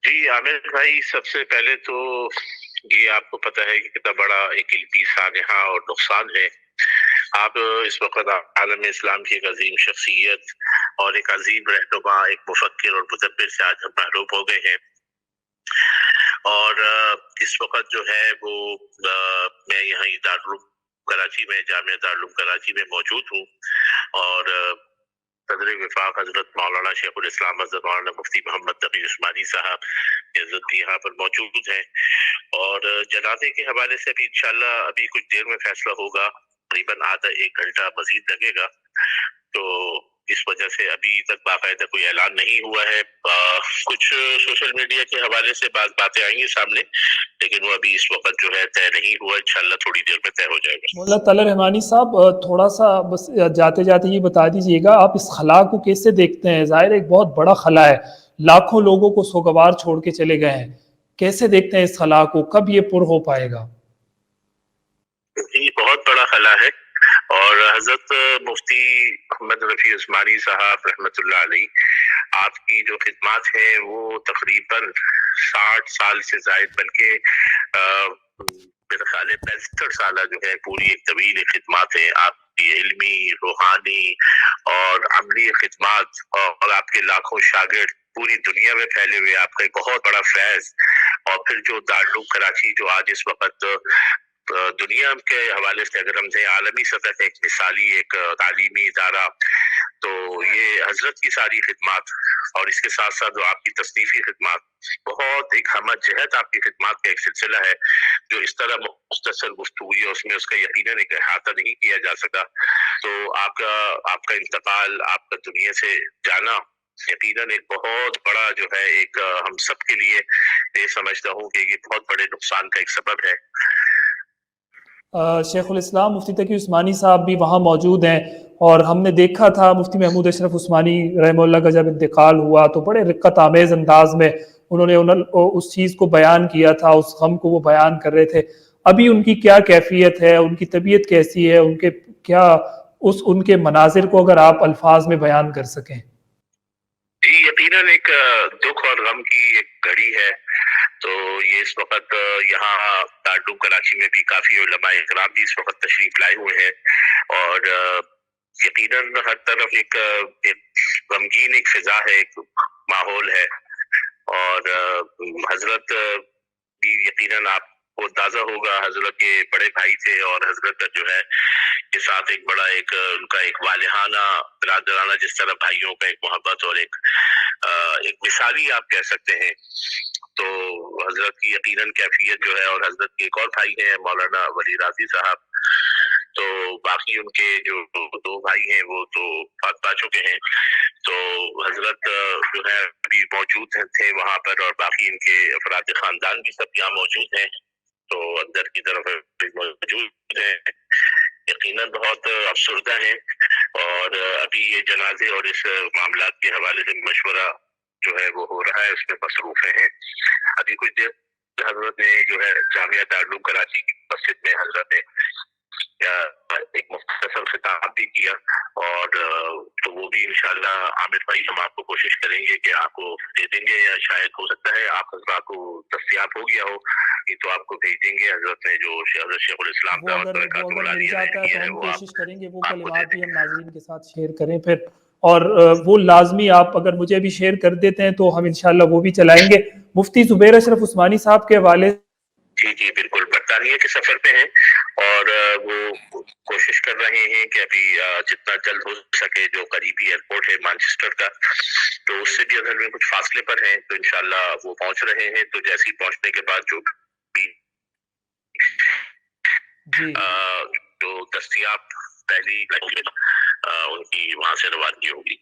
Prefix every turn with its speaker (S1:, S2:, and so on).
S1: جی عامر بھائی، سب سے پہلے تو یہ آپ کو پتہ ہے کہ کتنا بڑا ایک علمی سانحہ اور نقصان ہے۔ آپ اس وقت عالم اسلام کی ایک عظیم شخصیت اور ایک عظیم رہنما، ایک مفکر اور مدبر سے آج ہم محروم ہو گئے ہیں۔ اور اس وقت جو ہے وہ میں یہاں دارالعلوم کراچی میں، جامعہ دارالعلوم کراچی میں موجود ہوں، اور صدر وفاق حضرت مولانا شیخ الاسلام حضرت مولانا مفتی محمد تقی عثمانی صاحب حضرت بھی یہاں پر موجود ہیں، اور جنازے کے حوالے سے بھی انشاءاللہ ابھی کچھ دیر میں فیصلہ ہوگا، تقریباً آدھا ایک گھنٹہ مزید لگے گا۔ تو اس وجہ سے ابھی تک باقاعدہ کوئی اعلان نہیں ہوا ہے۔ کچھ سوشل میڈیا کے حوالے سے بعض باتیں آئی ہیں سامنے، لیکن وہ ابھی اس وقت جو ہے طے نہیں ہوا، انشاءاللہ تھوڑی دیر میں طے ہو جائے گا۔
S2: مولانا طلعت رحمانی صاحب، تھوڑا سا بس جاتے جاتے یہ بتا دیجئے گا، آپ اس خلا کو کیسے دیکھتے ہیں؟ ظاہر ایک بہت بڑا خلا ہے، لاکھوں لوگوں کو سوگوار چھوڑ کے چلے گئے ہیں، کیسے دیکھتے ہیں اس خلا کو؟ کب یہ پر ہو پائے گا؟
S1: جی بہت بڑا خلا ہے، اور حضرت مفتی محمد رفیع عثمانی صاحب رحمۃ اللہ علیہ، آپ کی جو خدمات ہیں وہ تقریباً 60 سال سے زائد، بلکہ میرے خیال ہے 65 سالہ جو ہے پوری ایک طویل خدمات ہیں آپ کی، علمی، روحانی اور عملی خدمات، اور آپ کے لاکھوں شاگرد پوری دنیا میں پھیلے ہوئے، آپ کا ایک بہت بڑا فیض، اور پھر جو دارالعلوم کراچی جو آج اس وقت دنیا کے حوالے سے اگر ہم سے عالمی سطح پہ ایک مثالی ایک تعلیمی ادارہ، تو یہ حضرت کی ساری خدمات اور اس کے ساتھ ساتھ جو آپ کی تصنیفی خدمات، بہت ایک ہمہ جہت آپ کی خدمات کا ایک سلسلہ ہے، جو اس طرح مختصر گفتگو ہے اس میں اس کا یقیناً ایک احاطہ نہیں کیا جا سکا۔ تو آپ کا انتقال، آپ کا دنیا سے جانا یقیناً ایک بہت بڑا جو ہے ایک ہم سب کے لیے یہ سمجھتا ہوں کہ یہ بہت بڑے نقصان کا ایک سبب ہے۔
S2: شیخ الاسلام مفتی تقی عثمانی صاحب بھی وہاں موجود ہیں، اور ہم نے دیکھا تھا مفتی محمود اشرف عثمانی رحمہ اللہ کا جب انتقال ہوا تو بڑے رقت آمیز انداز میں انہوں نے اس چیز کو بیان کیا تھا، اس غم کو وہ بیان کر رہے تھے۔ ابھی ان کی کیا کیفیت ہے؟ ان کی طبیعت کیسی ہے؟ ان کے کیا ان کے مناظر کو اگر آپ الفاظ میں بیان کر سکیں۔
S1: جی یقیناً ایک دکھ اور غم کی ایک گھڑی ہے، تو یہ اس وقت یہاں دارالعلوم کراچی میں بھی کافی علماء اکرام بھی اس وقت تشریف لائے ہوئے ہیں، اور یقیناً ہر طرف ایک غمگین ایک فضا ہے، ایک ماحول ہے، اور حضرت بھی یقیناً آپ کو اندازہ ہوگا، حضرت کے بڑے بھائی تھے، اور حضرت جو ہے کے ساتھ ایک بڑا ایک ان کا ایک والہانہ برادرانہ جس طرح بھائیوں کا ایک محبت اور ایک مثالی آپ کہہ سکتے ہیں، تو حضرت کی یقیناً کیفیت جو ہے، اور حضرت کے ایک اور بھائی ہیں مولانا ولی راضی صاحب، تو باقی ان کے جو دو بھائی ہیں وہ تو فات پا چکے ہیں، تو حضرت جو ہے ابھی موجود تھے وہاں پر، اور باقی ان کے افراد خاندان بھی سب یہاں موجود ہیں، تو اندر کی طرف موجود ہیں، یقیناً بہت افسردہ ہیں، اور ابھی یہ جنازے اور اس معاملات کے حوالے سے مشورہ جو ہے وہ ہو رہا ہے، اس میں مصروف ہیں۔ ابھی کچھ دیر حضرت نے جو ہے جامعہ دارالعلوم کراچی کی مسجد میں حضرت نے ایک مختصر خطاب بھی کیا، اور تو وہ بھی انشاءاللہ عامر بھائی ہم آپ کو کوشش کریں گے کہ آپ کو دے دیں گے، یا شاید ہو سکتا ہے آپ حضرات کو دستیاب ہو گیا ہو، یہ تو آپ کو بھیج دیں گے، حضرت نے جو حضرت شیخ الاسلام
S2: وہ
S1: دعوت
S2: اگر
S1: برکاتہ
S2: مل
S1: العالیہ نے
S2: جاتا ہے
S1: کیا
S2: تو
S1: ہے
S2: ہم
S1: وہ
S2: کوشش کریں گے وہ
S1: آپ کو دے
S2: کلمات
S1: دیں
S2: بھی ہم
S1: گے۔
S2: ناظرین کے ساتھ شیئر کریں پھر، اور وہ لازمی آپ اگر مجھے بھی شیئر کر دیتے ہیں تو ہم انشاءاللہ وہ بھی چلائیں گے۔ مفتی زبیر اشرف عثمانی صاحب کے حوالے۔
S1: جی جی بالکل، برطانیہ کے سفر پہ ہیں، اور وہ کوشش کر رہے ہیں کہ ابھی جتنا جلد ہو سکے جو قریبی ایئرپورٹ ہے مانچسٹر کا، تو اس سے بھی اگر میں کچھ فاصلے پر ہیں تو انشاءاللہ وہ پہنچ رہے ہیں، تو جیسے ہی پہنچنے کے بعد جو بھی
S2: جی
S1: جو دستیاب پہلی ان کی وہاں سے روانگی ہوگی۔